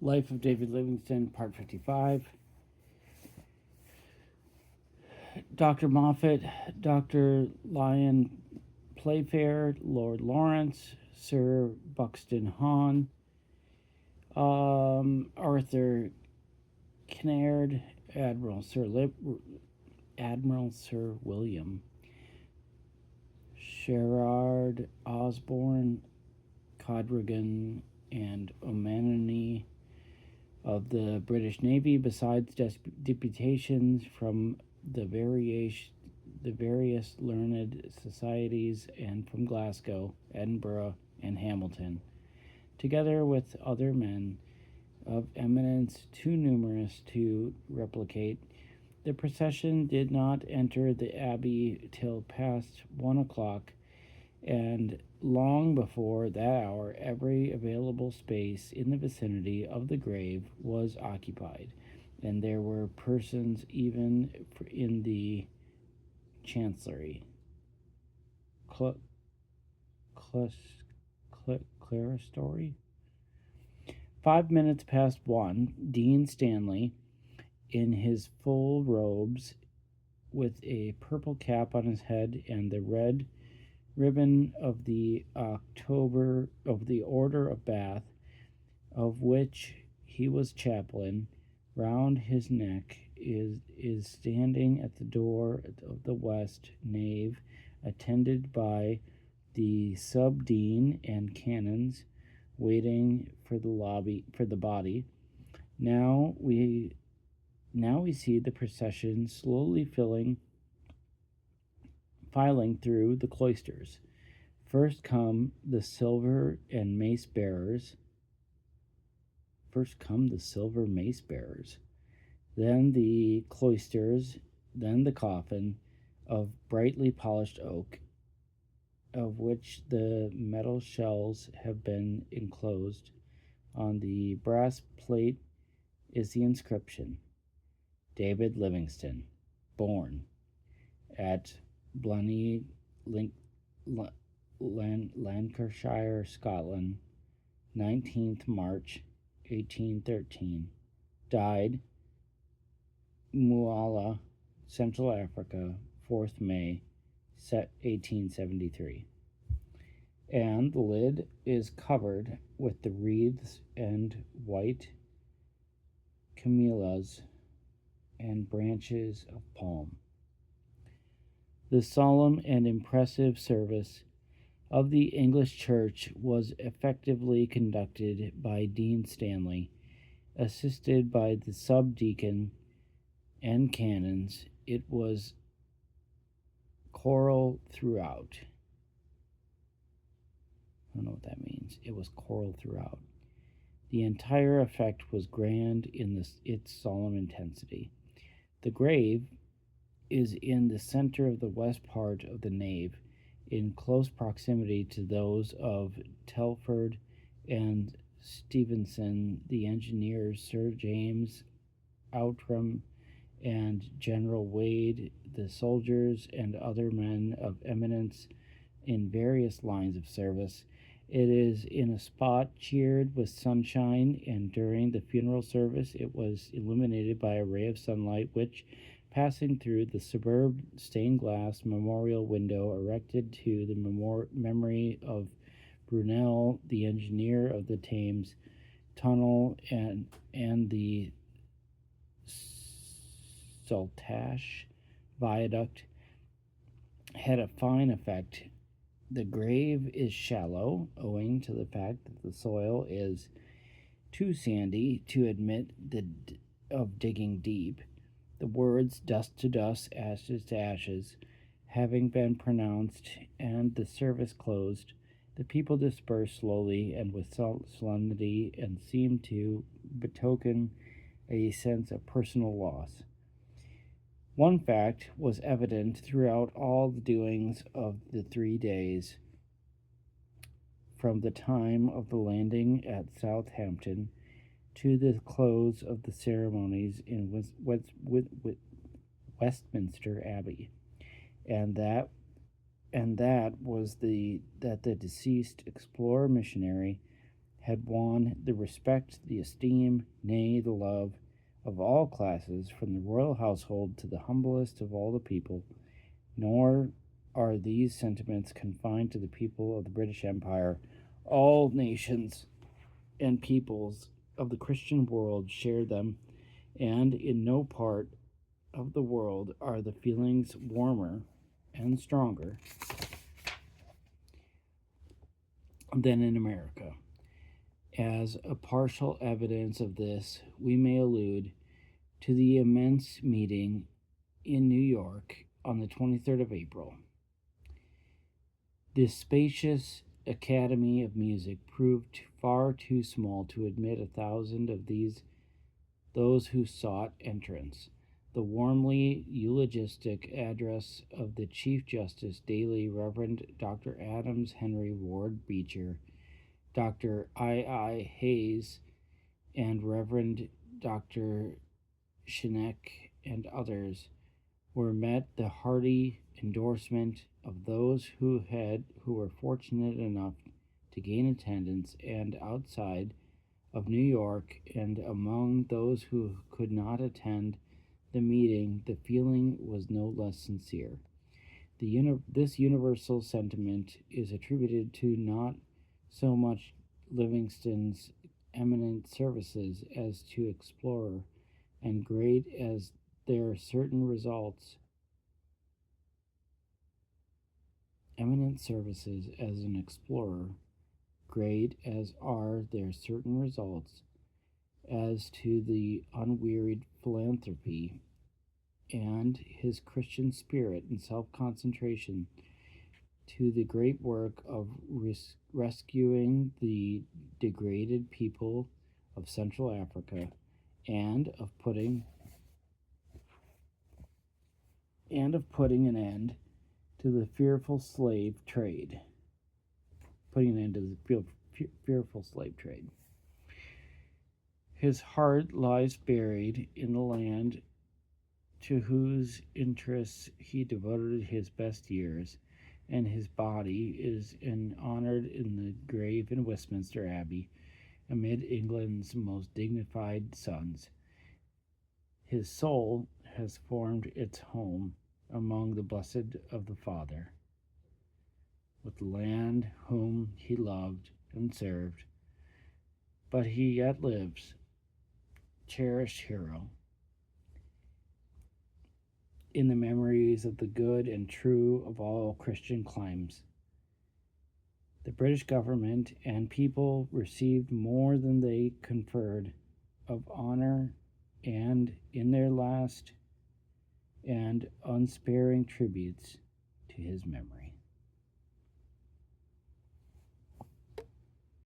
Life of David Livingston, Part 55. Dr. Moffat, Dr. Lyon Playfair, Lord Lawrence, Sir Buxton Hahn, Arthur Kinnaird, Admiral Sir William, Sherard Osborne, Codrigan, and O'Mahony of the British Navy, besides deputations from the various learned societies and from Glasgow, Edinburgh, and Hamilton, together with other men of eminence too numerous to replicate. The procession did not enter the abbey till past 1 o'clock, and long before that hour every available space in the vicinity of the grave was occupied, and there were persons even in the chancellery. Clerestory? 5 minutes past 1, Dean Stanley, in his full robes, with a purple cap on his head and the red ribbon of the Order of Bath, of which he was chaplain, round his neck, is standing at the door of the west nave, attended by the sub-dean and canons, waiting for the body. Now we see the procession slowly filing through the cloisters. First come the silver mace bearers, then the cloisters, then the coffin of brightly polished oak, of which the metal shells have been enclosed. On the brass plate is the inscription, David Livingston, born at Bluny, Lancashire, Scotland, 19th March 1813. Died Muala, Central Africa, 4th May 1873. And the lid is covered with the wreaths and white camellias and branches of palm. The solemn and impressive service of the English Church was effectively conducted by Dean Stanley, assisted by the sub-deacon and canons. It was choral throughout. I don't know what that means. It was choral throughout. The entire effect was grand in its solemn intensity. The grave is in the center of the west part of the nave, in close proximity to those of Telford and Stevenson, the engineers, Sir James Outram, and General Wade, the soldiers and other men of eminence in various lines of service. It is in a spot cheered with sunshine, and during the funeral service it was illuminated by a ray of sunlight which, passing through the superb stained glass memorial window erected to the memory of Brunel, the engineer of the Thames Tunnel, and the Saltash Viaduct, had a fine effect. The grave is shallow, owing to the fact that the soil is too sandy to admit of digging deep. The words "dust to dust, ashes to ashes" having been pronounced and the service closed, the people dispersed slowly and with solemnity, and seemed to betoken a sense of personal loss. One fact was evident throughout all the doings of the 3 days, from the time of the landing at Southampton to the close of the ceremonies in Westminster Abbey, and that was that the deceased explorer missionary had won the respect, the esteem, nay, the love of all classes, from the royal household to the humblest of all the people. Nor are these sentiments confined to the people of the British Empire. All nations and peoples of the Christian world share them, and in no part of the world are the feelings warmer and stronger than in America. As a partial evidence of this, we may allude to the immense meeting in New York on the 23rd of April. This spacious Academy of Music proved far too small to admit 1,000 of those who sought entrance. The warmly eulogistic address of the Chief Justice daily, Reverend Dr. Adams Henry Ward Beecher, Dr. I. Hayes, and Reverend Dr. Shinek and others, were met the hearty endorsement of those who were fortunate enough to gain attendance, and outside of New York and among those who could not attend the meeting, the feeling was no less sincere. This universal sentiment is attributed to not so much Livingston's eminent services as to explorer, and great as their certain results, eminent services as an explorer, great as are their certain results, as to the unwearied philanthropy and his Christian spirit and self-concentration, to the great work of rescuing the degraded people of Central Africa, and of putting an end to the fearful slave trade. His heart lies buried in the land to whose interests he devoted his best years, and his body is honored in the grave in Westminster Abbey, amid England's most dignified sons. His soul has formed its home among the blessed of the Father, with the land whom he loved and served, but he yet lives, cherished hero, in the memories of the good and true of all Christian climes. The British government and people received more than they conferred of honor, and in their last and unsparing tributes to his memory.